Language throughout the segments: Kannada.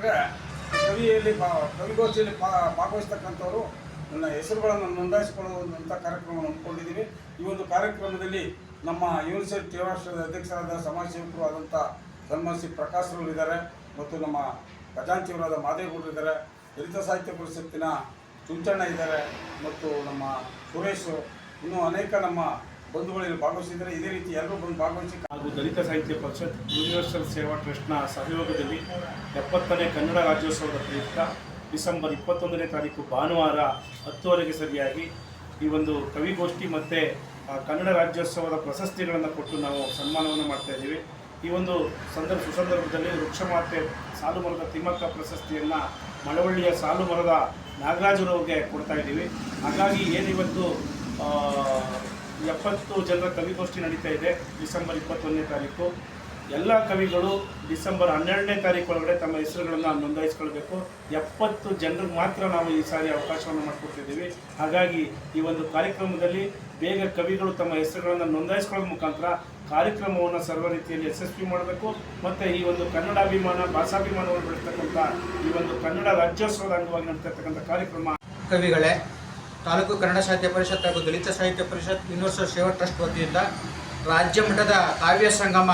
ಅಂದರೆ ಕವಿಗೋಷ್ಠಿಯಲ್ಲಿ ಭಾಗವಹಿಸ್ತಕ್ಕಂಥವರು ನನ್ನ ಹೆಸರುಗಳನ್ನು ನೋಂದಾಯಿಸಿಕೊಳ್ಳುವಂಥ ಕಾರ್ಯಕ್ರಮವನ್ನು ಹಮ್ಮಿಕೊಂಡಿದ್ದೀವಿ. ಈ ಒಂದು ಕಾರ್ಯಕ್ರಮದಲ್ಲಿ ನಮ್ಮ ಯೂನಿಸೆಫ್ ರಾಷ್ಟ್ರದ ಅಧ್ಯಕ್ಷರಾದ ಸಮಾಜ ಸೇವಕರು ಆದಂಥ ಸನ್ಮಾನ್ಸಿ ಪ್ರಕಾಶ್ ಅವರು ಇದ್ದಾರೆ, ಮತ್ತು ನಮ್ಮ ಖಜಾಂಚಿಯವರಾದ ಮಾದೇಗೌಡರು ಇದ್ದಾರೆ, ದಲಿತ ಸಾಹಿತ್ಯ ಪರಿಷತ್ತಿನ ಚುಂಚಣ್ಣ ಇದ್ದಾರೆ, ಮತ್ತು ನಮ್ಮ ಸುರೇಶ್, ಇನ್ನೂ ಅನೇಕ ನಮ್ಮ ಬಂಧುಗಳಲ್ಲಿ ಭಾಗವಹಿಸಿದ್ದಾರೆ. ಇದೇ ರೀತಿ ಎಲ್ಲರೂ ಬಂದು ಭಾಗವಹಿಸಿ ಹಾಗೂ ದಲಿತ ಸಾಹಿತ್ಯ ಪರಿಷತ್ ಯೂನಿವರ್ಸಲ್ ಸೇವಾ ಟ್ರಸ್ಟ್ನ ಸಹಯೋಗದಲ್ಲಿ 70ನೇ ಕನ್ನಡ ರಾಜ್ಯೋತ್ಸವದ ಪ್ರಯುಕ್ತ ಡಿಸೆಂಬರ್ 21ನೇ ತಾರೀಕು ಭಾನುವಾರ 10:30ಗೆ ಸರಿಯಾಗಿ ಈ ಒಂದು ಕವಿಗೋಷ್ಠಿ ಮತ್ತು ಕನ್ನಡ ರಾಜ್ಯೋತ್ಸವದ ಪ್ರಶಸ್ತಿಗಳನ್ನು ಕೊಟ್ಟು ನಾವು ಸನ್ಮಾನವನ್ನು ಮಾಡ್ತಾಯಿದ್ದೀವಿ. ಈ ಒಂದು ಸುಸಂದರ್ಭದಲ್ಲಿ ವೃಕ್ಷಮಾತೆ ಸಾಲುಮರದ ತಿಮ್ಮಕ್ಕ ಪ್ರಶಸ್ತಿಯನ್ನು ಮಳವಳ್ಳಿಯ ಸಾಲುಮರದ ನಾಗರಾಜರವ್ರಿಗೆ ಕೊಡ್ತಾಯಿದ್ದೀವಿ. ಹಾಗಾಗಿ ಏನಿವತ್ತು 70 ಜನರ ಕವಿಗೋಷ್ಠಿ ನಡೀತಾ ಇದೆ ಡಿಸೆಂಬರ್ 21ನೇ ತಾರೀಕು. ಎಲ್ಲ ಕವಿಗಳು ಡಿಸೆಂಬರ್ 12ನೇ ತಾರೀಕು ಒಳಗಡೆ ತಮ್ಮ ಹೆಸರುಗಳನ್ನು ನೋಂದಾಯಿಸ್ಕೊಳ್ಬೇಕು. 70 ಜನರಿಗೆ ಮಾತ್ರ ನಾವು ಈ ಸಾರಿ ಅವಕಾಶವನ್ನು ಮಾಡಿಕೊಡ್ತಿದ್ದೀವಿ. ಹಾಗಾಗಿ ಈ ಒಂದು ಕಾರ್ಯಕ್ರಮದಲ್ಲಿ ಬೇಗ ಕವಿಗಳು ತಮ್ಮ ಹೆಸರುಗಳನ್ನು ನೋಂದಾಯಿಸ್ಕೊಳ್ಳೋದ್ರ ಮುಖಾಂತರ ಕಾರ್ಯಕ್ರಮವನ್ನು ಸರ್ವ ರೀತಿಯಲ್ಲಿ ಯಶಸ್ವಿ ಮಾಡಬೇಕು. ಮತ್ತು ಈ ಒಂದು ಕನ್ನಡಾಭಿಮಾನ ಭಾಷಾಭಿಮಾನವನ್ನು ಬೆಳೆಸ್ತಕ್ಕಂಥ ಈ ಒಂದು ಕನ್ನಡ ರಾಜ್ಯೋತ್ಸವದ ಅಂಗವಾಗಿ ನಡೆತಿರ್ತಕ್ಕಂಥ ಕಾರ್ಯಕ್ರಮ. ಕವಿಗಳೇ, ತಾಲೂಕು ಕನ್ನಡ ಸಾಹಿತ್ಯ ಪರಿಷತ್ ಹಾಗೂ ದಲಿತ ಸಾಹಿತ್ಯ ಪರಿಷತ್ ಯೂನಿವರ್ಸಲ್ ಸೇವಾ ಟ್ರಸ್ಟ್ ವತಿಯಿಂದ ರಾಜ್ಯ ಮಟ್ಟದ ಕಾವ್ಯ ಸಂಗಮ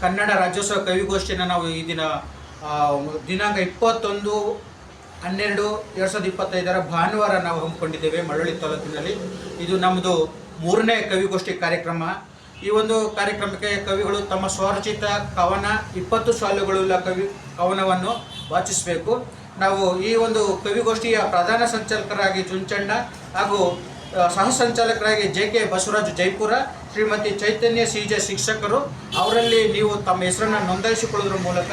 ಕನ್ನಡ ರಾಜ್ಯೋತ್ಸವ ಕವಿಗೋಷ್ಠಿಯನ್ನು ನಾವು ಈ ದಿನಾಂಕ 21/12/2025 ಭಾನುವಾರ ನಾವು ಹಮ್ಮಿಕೊಂಡಿದ್ದೇವೆ ಮಳವಳ್ಳಿ ತಾಲೂಕಿನಲ್ಲಿ. ಇದು ನಮ್ಮದು 3ನೇ ಕವಿಗೋಷ್ಠಿ ಕಾರ್ಯಕ್ರಮ. ಈ ಒಂದು ಕಾರ್ಯಕ್ರಮಕ್ಕೆ ಕವಿಗಳು ತಮ್ಮ ಸ್ವರಚಿತ ಕವನ 20 ಸಾಲುಗಳುಳ್ಳ ಕವನವನ್ನು ವಾಚಿಸಬೇಕು. ನಾವು ಈ ಒಂದು ಕವಿಗೋಷ್ಠಿಯ ಪ್ರಧಾನ ಸಂಚಾಲಕರಾಗಿ ಚುಂಚಣ್ಣ ಹಾಗೂ ಸಹ ಸಂಚಾಲಕರಾಗಿ JK ಬಸವರಾಜು ಜೈಪುರ, ಶ್ರೀಮತಿ ಚೈತನ್ಯ CJ ಶಿಕ್ಷಕರು, ಅವರಲ್ಲಿ ನೀವು ತಮ್ಮ ಹೆಸರನ್ನು ನೋಂದಾಯಿಸಿಕೊಳ್ಳುವುದರ ಮೂಲಕ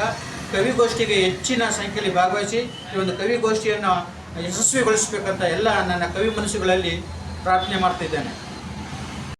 ಕವಿಗೋಷ್ಠಿಗೆ ಹೆಚ್ಚಿನ ಸಂಖ್ಯೆಯಲ್ಲಿ ಭಾಗವಹಿಸಿ ಈ ಒಂದು ಕವಿಗೋಷ್ಠಿಯನ್ನು ಯಶಸ್ವಿಗೊಳಿಸಬೇಕಂತ ಎಲ್ಲ ನನ್ನ ಕವಿ ಮನಸ್ಸುಗಳಲ್ಲಿ ಪ್ರಾರ್ಥನೆ ಮಾಡ್ತಿದ್ದೇನೆ.